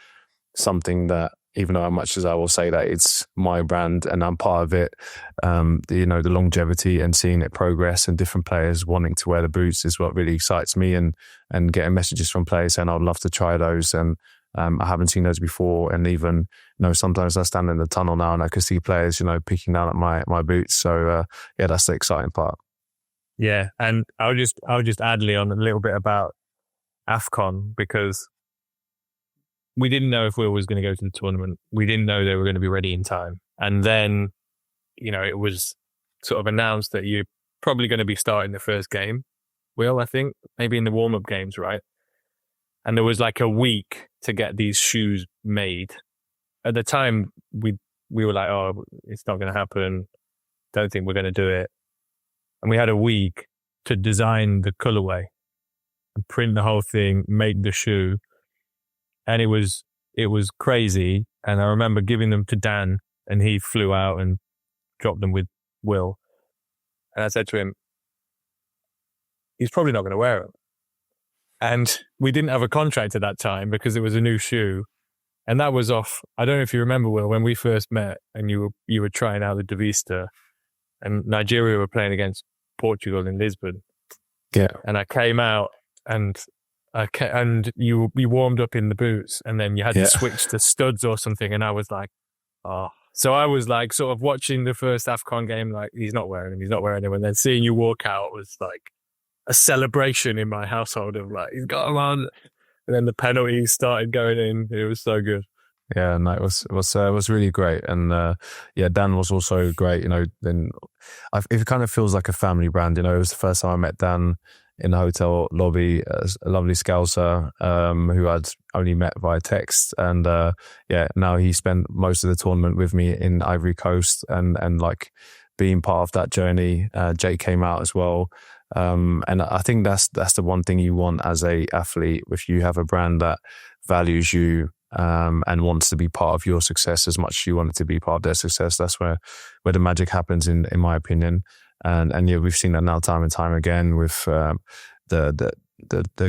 something that, even though much as I will say that it's my brand and I'm part of it, the longevity and seeing it progress and different players wanting to wear the boots is what really excites me, and getting messages from players saying, I'd love to try those. And I haven't seen those before. And even, sometimes I stand in the tunnel now and I can see players, peeking down at my boots. So that's the exciting part. Yeah. And I'll just add, Leon, a little bit about AFCON, because we didn't know if Will was going to go to the tournament. We didn't know they were going to be ready in time. And then, it was sort of announced that you're probably going to be starting the first game. Will, I think, maybe in the warm-up games, right? And there was like a week to get these shoes made. At the time, we were like, oh, it's not going to happen. Don't think we're going to do it. And we had a week to design the colorway and print the whole thing, make the shoe. And it was crazy. And I remember giving them to Dan, and he flew out and dropped them with Will. And I said to him, he's probably not going to wear them. And we didn't have a contract at that time because it was a new shoe. And that was off. I don't know if you remember, Will, when we first met and you were trying out the Devista, and Nigeria were playing against Portugal in Lisbon. Yeah. And I came out and you warmed up in the boots, and then you had to switch to studs or something. And I was like, oh. So I was like sort of watching the first AFCON game, like, he's not wearing them. And then seeing you walk out was like a celebration in my household of like, he's got them on. And then the penalties started going in. It was so good. Yeah, no, it was really great, and Dan was also great. Then it kind of feels like a family brand. It was the first time I met Dan in the hotel lobby, a lovely Scouser who I'd only met via text, and now he spent most of the tournament with me in Ivory Coast, and like being part of that journey. Jake came out as well, and I think that's the one thing you want as a athlete. If you have a brand that values you and wants to be part of your success as much as you want it to be part of their success, that's where the magic happens, in my opinion. And yeah, we've seen that now time and time again with the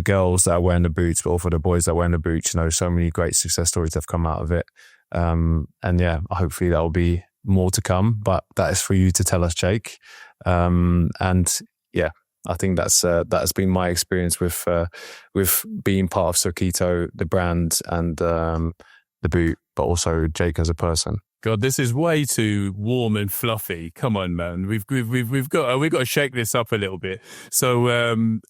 girls that are wearing the boots, but also the boys that are wearing the boots. So many great success stories have come out of it. And yeah, hopefully that will be more to come, but that is for you to tell us, Jake. And yeah, I think that has been my experience with being part of Sokito, the brand, and the boot, but also Jake as a person. God, this is way too warm and fluffy. Come on, man. We've got to shake this up a little bit. So,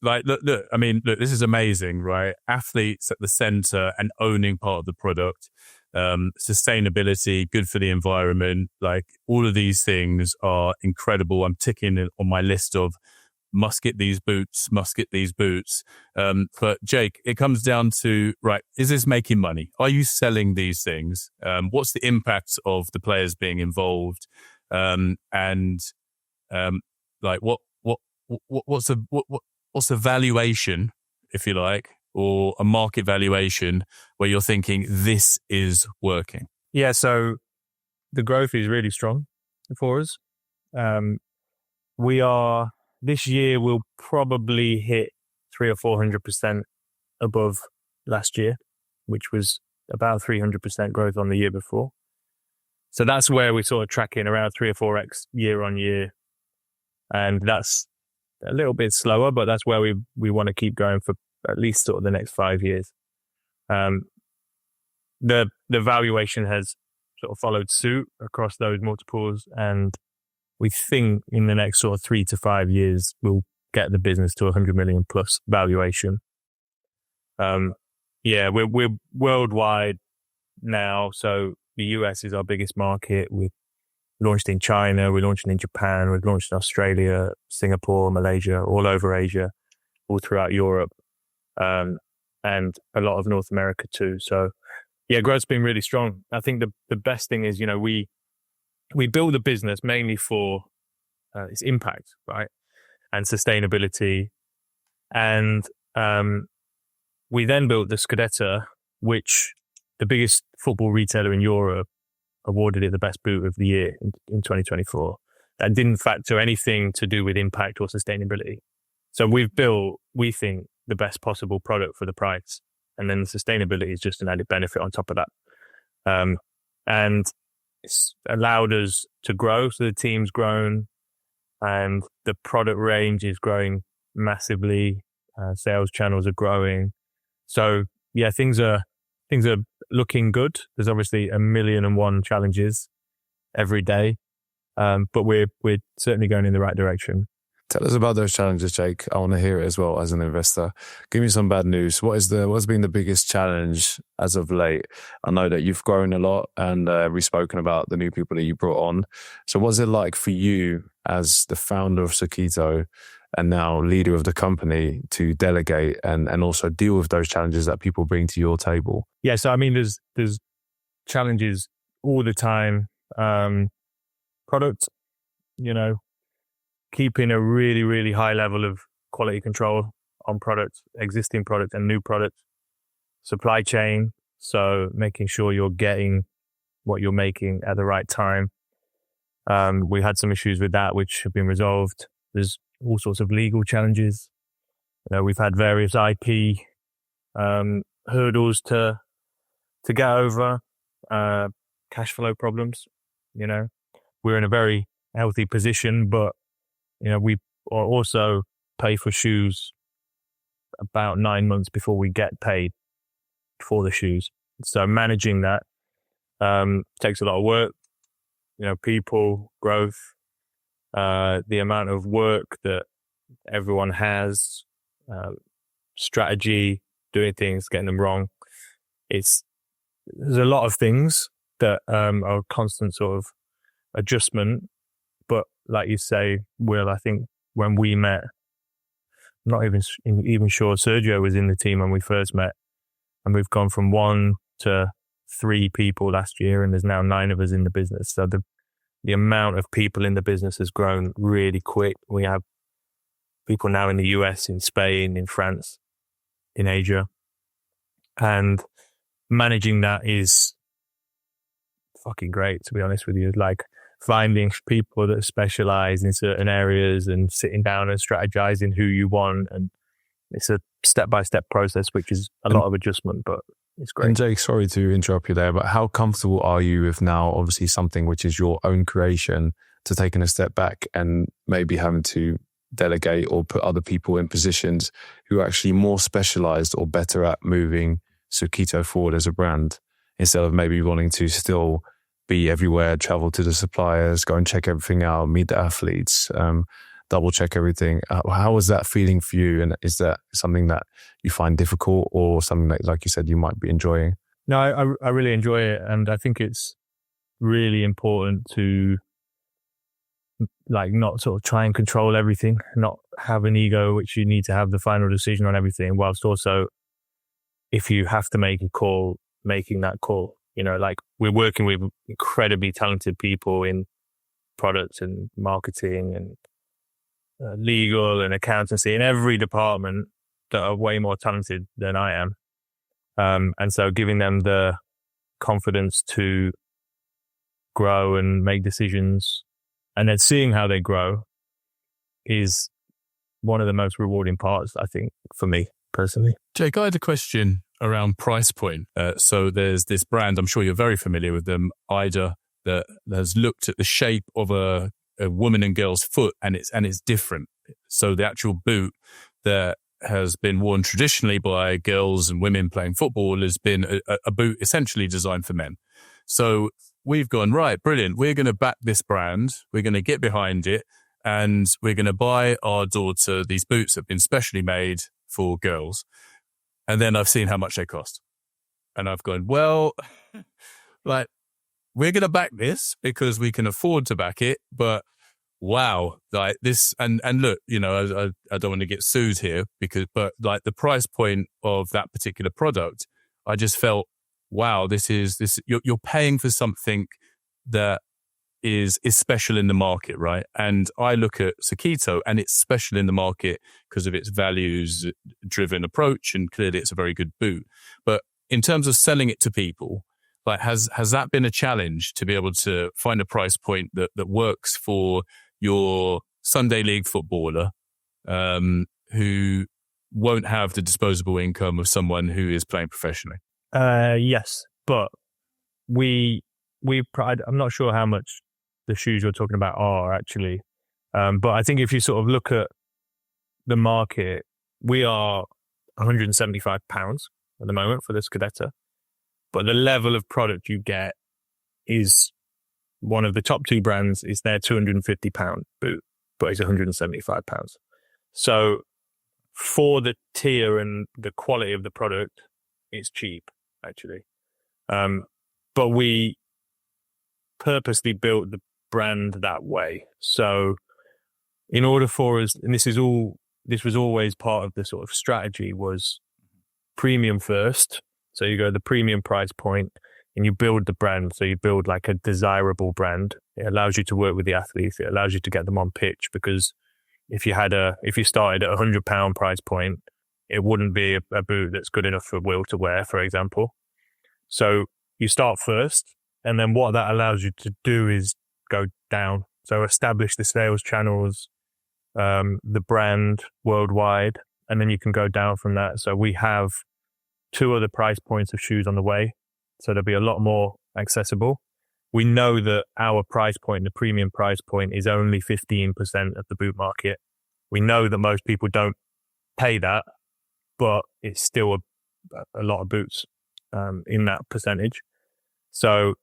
look. I mean, look, this is amazing, right? Athletes at the center and owning part of the product. Sustainability, good for the environment. Like, all of these things are incredible. I'm ticking on my list of must get these boots. But Jake, it comes down to, right, is this making money? Are you selling these things? What's the impact of the players being involved? What's the valuation, if you like, or a market valuation where you're thinking this is working? Yeah, so the growth is really strong for us. This year we'll probably hit 300 or 400% above last year, which was about 300% growth on the year before. So that's where we're sort of tracking around 3 or 4x year on year. And that's a little bit slower, but that's where we want to keep going for at least sort of the next 5 years. The valuation has sort of followed suit across those multiples, and we think in the next sort of 3 to 5 years, we'll get the business to 100 million plus valuation. We're worldwide now. So the US is our biggest market. We've launched in China. We're launching in Japan. We've launched in Australia, Singapore, Malaysia, all over Asia, all throughout Europe, and a lot of North America too. So yeah, growth's been really strong. I think the best thing is, we build a business mainly for its impact, right, and sustainability. And we then built the Scudetto, which the biggest football retailer in Europe awarded it the best boot of the year in 2024. That didn't factor anything to do with impact or sustainability. So we've built, we think, the best possible product for the price. And then the sustainability is just an added benefit on top of that. And it's allowed us to grow. So the team's grown and the product range is growing massively. Sales channels are growing. So yeah, things are looking good. There's obviously 1,000,001 challenges every day. But we're certainly going in the right direction. Tell us about those challenges, Jake. I want to hear it as well as an investor. Give me some bad news. What's been the biggest challenge as of late? I know that you've grown a lot, and we've spoken about the new people that you brought on. So what's it like for you as the founder of Sokito and now leader of the company to delegate and also deal with those challenges that people bring to your table? Yeah, so I mean, there's challenges all the time. Product, keeping a really, really high level of quality control on product, existing product and new product. Supply chain, so making sure you're getting what you're making at the right time. We had some issues with that, which have been resolved. There's all sorts of legal challenges. We've had various IP hurdles to get over, cash flow problems. We're in a very healthy position, but we also pay for shoes about 9 months before we get paid for the shoes. So managing that takes a lot of work, people, growth, the amount of work that everyone has, strategy, doing things, getting them wrong. It's there's a lot of things that are constant sort of adjustment. But like you say, Will, I think when we met, I'm not even sure Sergio was in the team when we first met, and we've gone from 1 to 3 people last year, and there's now 9 of us in the business. So the amount of people in the business has grown really quick. We have people now in the US, in Spain, in France, in Asia, and managing that is fucking great, to be honest with you. Like finding people that specialize in certain areas and sitting down and strategizing who you want. And it's a step-by-step process, which is a lot of adjustment, but it's great. And Jake, sorry to interrupt you there, but how comfortable are you with now, obviously something which is your own creation, to taking a step back and maybe having to delegate or put other people in positions who are actually more specialized or better at moving Sokito forward as a brand, instead of maybe wanting to still be everywhere, travel to the suppliers, go and check everything out, meet the athletes, double check everything. How was that feeling for you? And is that something that you find difficult, or something that, like you said, you might be enjoying? No, I really enjoy it. And I think it's really important to like not sort of try and control everything, not have an ego, which you need to have the final decision on everything, whilst also, if you have to make a call, making that call. You know, like we're working with incredibly talented people in products and marketing and legal and accountancy in every department that are way more talented than I am. And so giving them the confidence to grow and make decisions, and then seeing how they grow, is one of the most rewarding parts, I think, for me personally. Jake, I had a question around price point. So there's this brand, I'm sure you're very familiar with them, Ida, that has looked at the shape of a woman and girl's foot, and it's different. So the actual boot that has been worn traditionally by girls and women playing football has been a boot essentially designed for men. So we've gone, right, brilliant. We're going to back this brand. We're going to get behind it, and we're going to buy our daughter these boots that have been specially made for girls. And then I've seen how much they cost. And I've gone, well, like, we're going to back this because we can afford to back it. But wow, like this, and look, you know, I don't want to get sued here but like the price point of that particular product, I just felt, wow, you're paying for something that is special in the market, right? And I look at Sokito, and it's special in the market because of its values-driven approach, and clearly it's a very good boot. But in terms of selling it to people, like has that been a challenge to be able to find a price point that works for your Sunday league footballer who won't have the disposable income of someone who is playing professionally? Yes, but I'm not sure how much the shoes you're talking about are actually. But I think if you sort of look at the market, we are £175 at the moment for the Scudetto. But the level of product you get is one of the top 2 brands is their £250 boot, but it's £175. So for the tier and the quality of the product, it's cheap actually. But we purposely built the brand that way. So in order for us, and this was always part of the sort of strategy, was premium first. So you go the premium price point and you build the brand. So you build like a desirable brand. It allows you to work with the athletes. It allows you to get them on pitch, because if you started at £100 price point, it wouldn't be a boot that's good enough for Will to wear, for example. So you start first, and then what that allows you to do is go down. So establish the sales channels, the brand worldwide, and then you can go down from that. So we have 2 other price points of shoes on the way. So they'll be a lot more accessible. We know that our price point, the premium price point, is only 15% of the boot market. We know that most people don't pay that, but it's still a lot of boots in that percentage. So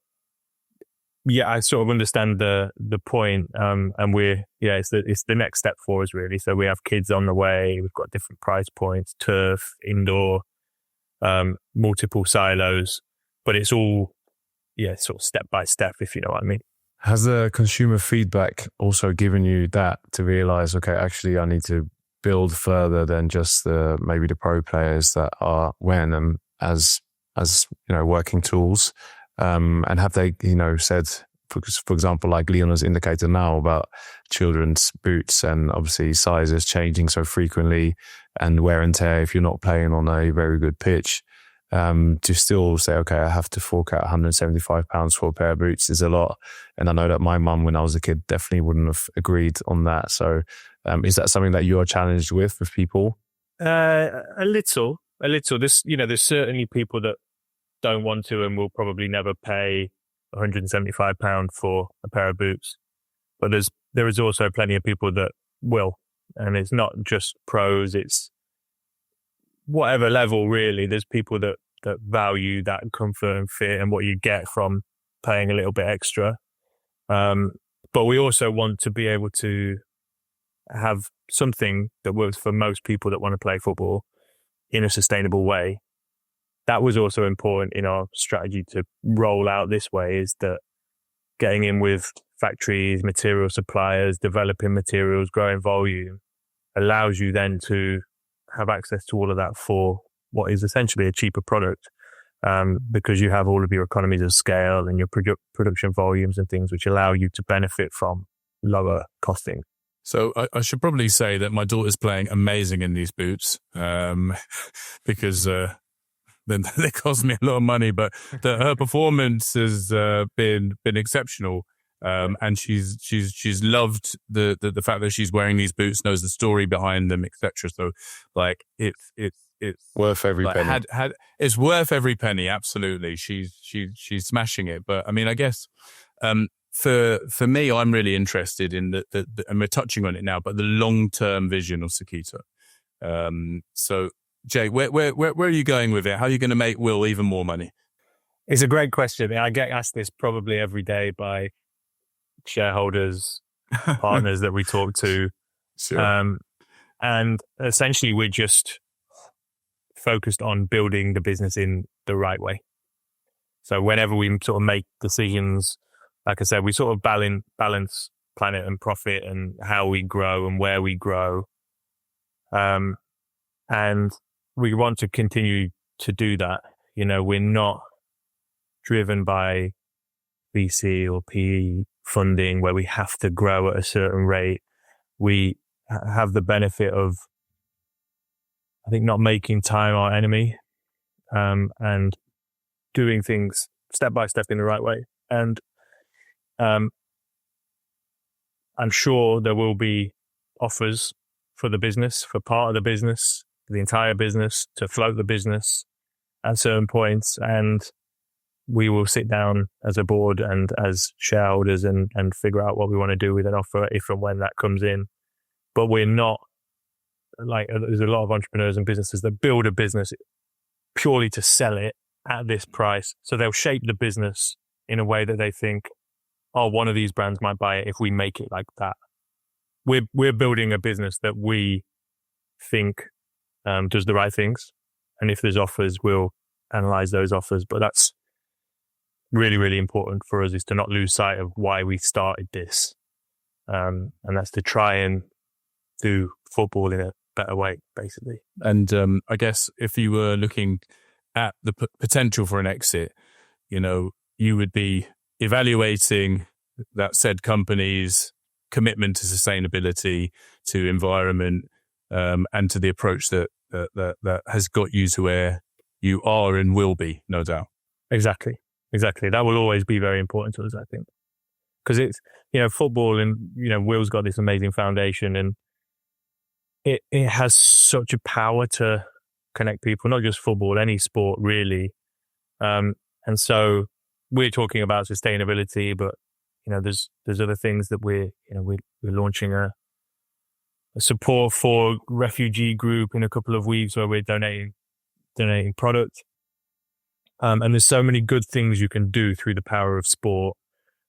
yeah, I sort of understand the point, and it's the next step for us really. So we have kids on the way. We've got different price points, turf, indoor, multiple silos. but it's all, sort of step by step, if you know what I mean. Has the consumer feedback also given you that to realize, okay, actually I need to build further than just maybe the pro players that are wearing them as working tools? And have they, said, for example, like Leon has indicated now about children's boots and obviously sizes changing so frequently and wear and tear if you're not playing on a very good pitch, to still say, okay, I have to fork out £175 for a pair of boots is a lot. And I know that my mum, when I was a kid, definitely wouldn't have agreed on that. So is that something that you're challenged with people? A little. There's certainly people that don't want to and will probably never pay £175 for a pair of boots. But there is also plenty of people that will. And it's not just pros, it's whatever level really. There's people that value that comfort and fit and what you get from paying a little bit extra. But we also want to be able to have something that works for most people that want to play football in a sustainable way. That was also important in our strategy to roll out this way, is that getting in with factories, material suppliers, developing materials, growing volume allows you then to have access to all of that for what is essentially a cheaper product, because you have all of your economies of scale and your production volumes and things which allow you to benefit from lower costing. So I should probably say that my daughter's playing amazing in these boots, because then they cost me a lot of money, but her performance has been exceptional. And she's loved the fact that she's wearing these boots, knows the story behind them, etc. So like it's worth every penny. It's worth every penny. Absolutely. She's smashing it. But I mean, I guess, for me, I'm really interested in the and we're touching on it now, but the long-term vision of Sokito. So Jay, where are you going with it? How are you going to make Will even more money? It's a great question. I get asked this probably every day by shareholders, partners that we talk to. Sure. And essentially we're just focused on building the business in the right way. So whenever we sort of make decisions, like I said, we sort of balance planet and profit and how we grow and where we grow. And we want to continue to do that. We're not driven by VC or PE funding where we have to grow at a certain rate. We have the benefit of, I think, not making time our enemy, and doing things step by step in the right way. And I'm sure there will be offers for the business, for part of the business, the entire business, to float the business at certain points. And we will sit down as a board and as shareholders and figure out what we want to do with an offer if and when that comes in. But we're not like, there's a lot of entrepreneurs and businesses that build a business purely to sell it at this price. So they'll shape the business in a way that they think, oh, one of these brands might buy it if we make it like that. We're building a business that we think does the right things. And if there's offers, we'll analyze those offers. But that's really, really important for us, is to not lose sight of why we started this. And that's to try and do football in a better way, basically. And I guess if you were looking at the potential for an exit, you would be evaluating that said company's commitment to sustainability, to environment, and to the approach that has got you to where you are and will be, no doubt. Exactly. That will always be very important to us, I think, because it's, football, and, Will's got this amazing foundation, and it has such a power to connect people, not just football, any sport really. And so we're talking about sustainability, but, there's other things that we're launching a support for refugee group in a couple of weeks where we're donating product. And there's so many good things you can do through the power of sport.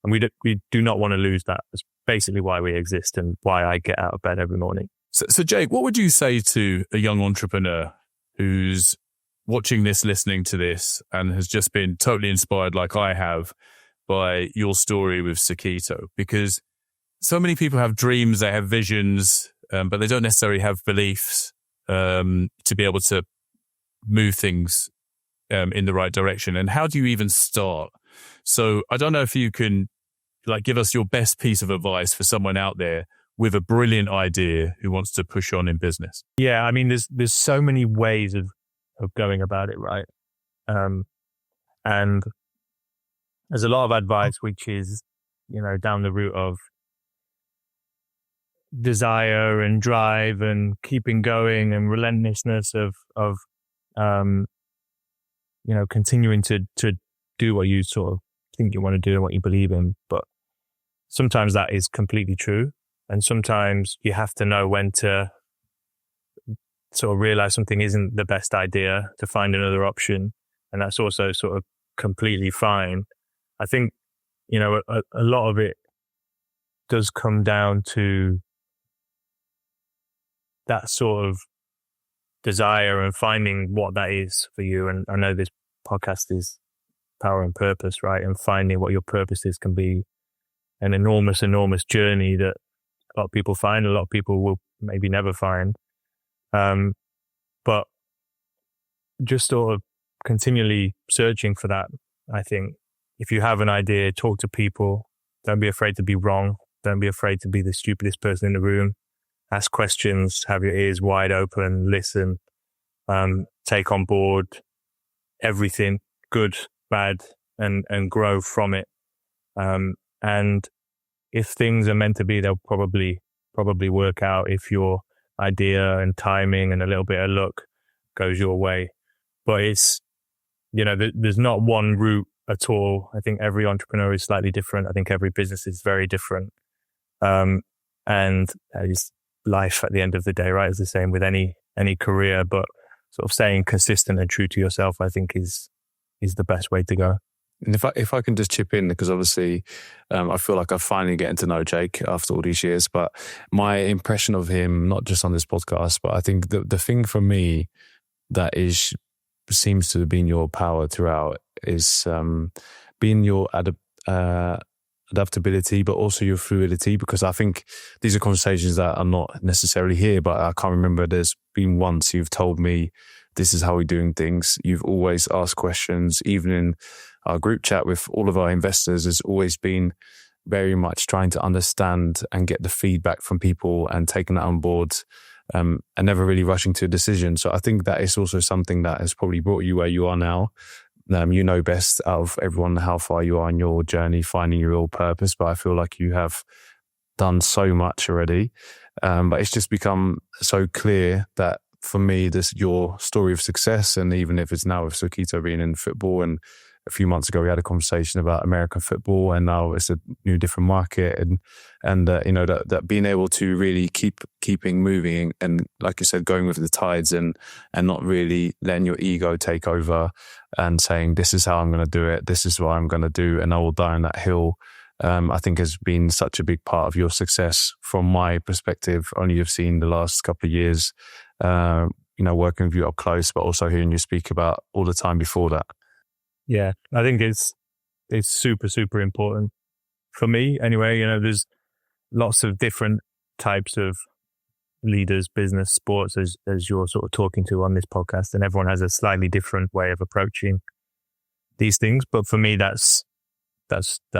And we do not want to lose that. That's basically why we exist and why I get out of bed every morning. So Jake, what would you say to a young entrepreneur who's watching this, listening to this, and has just been totally inspired, like I have, by your story with Sokito, because so many people have dreams, they have visions, but they don't necessarily have beliefs to be able to move things in the right direction. And how do you even start? So I don't know if you can give us your best piece of advice for someone out there with a brilliant idea who wants to push on in business. Yeah, I mean, there's so many ways of going about it, right? And there's a lot of advice which is, down the route of desire and drive and keeping going and relentlessness of continuing to do what you sort of think you want to do and what you believe in. But sometimes that is completely true. And sometimes you have to know when to sort of realize something isn't the best idea, to find another option. And that's also sort of completely fine. I think, a lot of it does come down to that sort of desire and finding what that is for you. And I know this podcast is Power and Purpose, right? And finding what your purpose is can be an enormous journey that a lot of people find, a lot of people will maybe never find. But just sort of continually searching for that. I think if you have an idea, talk to people. Don't be afraid to be wrong. Don't be afraid to be the stupidest person in the room. Ask questions, have your ears wide open, listen, take on board everything, good, bad, and grow from it. And if things are meant to be, they'll probably work out if your idea and timing and a little bit of luck goes your way. But it's, there's not one route at all. I think every entrepreneur is slightly different. I think every business is very different. And that is life at the end of the day, right? It's the same with any career, but sort of staying consistent and true to yourself, I think is the best way to go. And if I can just chip in, because obviously I feel like I'm finally getting to know Jake after all these years, but my impression of him, not just on this podcast, but I think the thing for me that seems to have been your power throughout is being your adaptability, but also your fluidity, because I think these are conversations that are not necessarily here, but I can't remember there's been once you've told me this is how we're doing things. You've always asked questions, even in our group chat with all of our investors, has always been very much trying to understand and get the feedback from people and taking that on board, and never really rushing to a decision. So I think that is also something that has probably brought you where you are now. You know best out of everyone how far you are in your journey, finding your real purpose. But I feel like you have done so much already. But it's just become so clear that for me, your story of success, and even if it's now with Sokito being in football, and a few months ago we had a conversation about American football, and now it's a new different market, and that being able to really keeping moving, and like you said, going with the tides, and not really letting your ego take over and saying, this is how I'm going to do it, this is what I'm going to do, and I will die on that hill. I think has been such a big part of your success from my perspective. Only you've seen the last couple of years, working with you up close, but also hearing you speak about all the time before that. Yeah, I think it's super, super important for me anyway. There's lots of different types of leaders, business, sports, as you're sort of talking to on this podcast, and everyone has a slightly different way of approaching these things. But for me, that's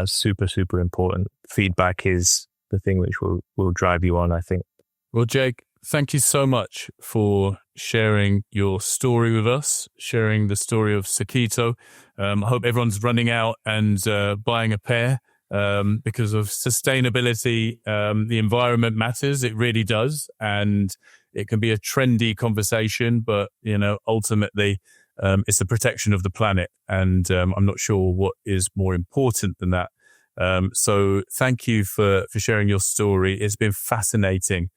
super, super important. Feedback is the thing which will drive you on, I think. Well, Jake, thank you so much for sharing your story with us, sharing the story of Sokito. I hope everyone's running out and buying a pair because of sustainability. The environment matters. It really does. And it can be a trendy conversation, but, ultimately, it's the protection of the planet. And I'm not sure what is more important than that. So thank you for sharing your story. It's been fascinating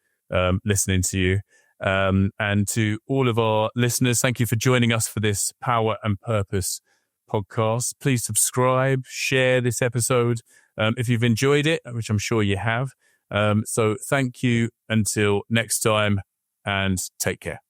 listening to you. And to all of our listeners, thank you for joining us for this Power and Purpose podcast. Please subscribe, share this episode if you've enjoyed it, which I'm sure you have. So thank you until next time, and take care.